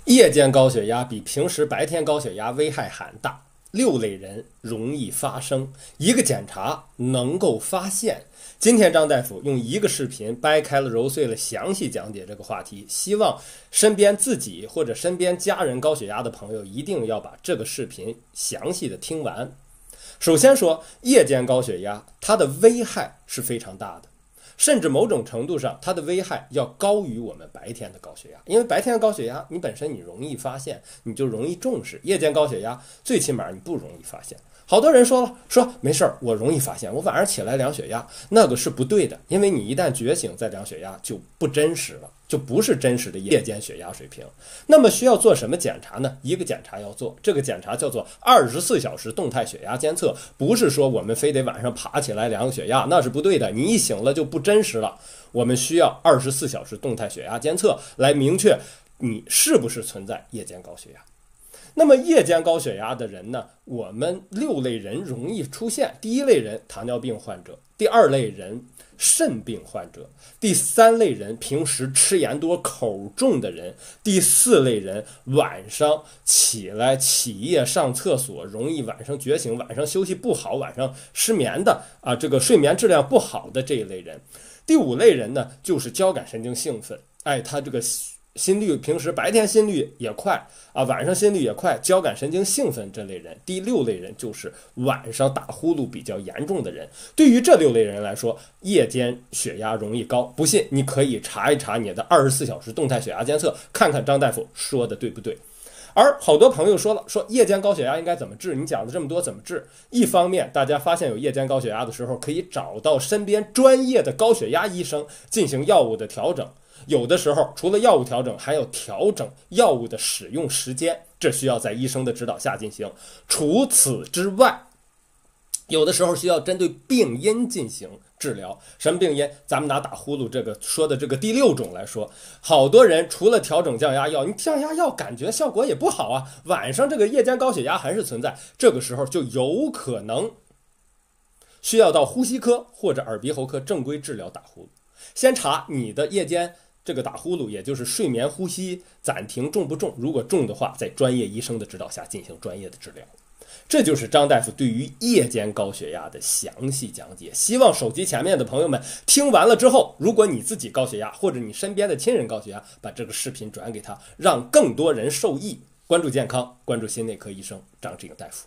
夜间高血压比平时白天高血压危害还大，6类人容易发生，一个检查能够发现。今天张大夫用一个视频掰开了揉碎了详细讲解这个话题，希望身边自己或者身边家人高血压的朋友一定要把这个视频详细的听完。首先说夜间高血压，它的危害是非常大的，甚至某种程度上它的危害要高于我们白天的高血压。因为白天的高血压你本身你容易发现，你就容易重视，夜间高血压最起码你不容易发现。好多人说没事儿，我容易发现，我晚上起来量血压，那个是不对的，因为你一旦觉醒再量血压就不真实了，就不是真实的夜间血压水平。那么需要做什么检查呢？一个检查要做，这个检查叫做24小时动态血压监测，不是说我们非得晚上爬起来量个血压，那是不对的，你一醒了就不真实了。我们需要24小时动态血压监测来明确你是不是存在夜间高血压。那么夜间高血压的人呢，我们6类人容易出现。第一类人糖尿病患者，第二类人肾病患者，第三类人平时吃盐多口重的人，第四类人晚上起来起夜上厕所容易晚上觉醒，晚上休息不好，晚上失眠的这个睡眠质量不好的这一类人。第五类人呢，就是交感神经兴奋，他这个心率平时白天心率也快晚上心率也快，交感神经兴奋这类人。第6类人就是晚上打呼噜比较严重的人。对于这6类人来说，夜间血压容易高，不信你可以查一查你的24小时动态血压监测，看看张大夫说的对不对。而好多朋友说夜间高血压应该怎么治，你讲了这么多怎么治？一方面大家发现有夜间高血压的时候，可以找到身边专业的高血压医生进行药物的调整，有的时候除了药物调整，还要调整药物的使用时间，这需要在医生的指导下进行。除此之外，有的时候需要针对病因进行治疗。什么病因？咱们拿打呼噜这个说的这个第6种来说，好多人除了调整降压药，你降压药感觉效果也不好晚上这个夜间高血压还是存在，这个时候就有可能需要到呼吸科或者耳鼻喉科正规治疗打呼噜。先查你的夜间这个打呼噜，也就是睡眠呼吸暂停重不重，如果重的话，在专业医生的指导下进行专业的治疗。这就是张大夫对于夜间高血压的详细讲解。希望手机前面的朋友们听完了之后，如果你自己高血压，或者你身边的亲人高血压，把这个视频转给他，让更多人受益。关注健康，关注心内科医生张志颖大夫。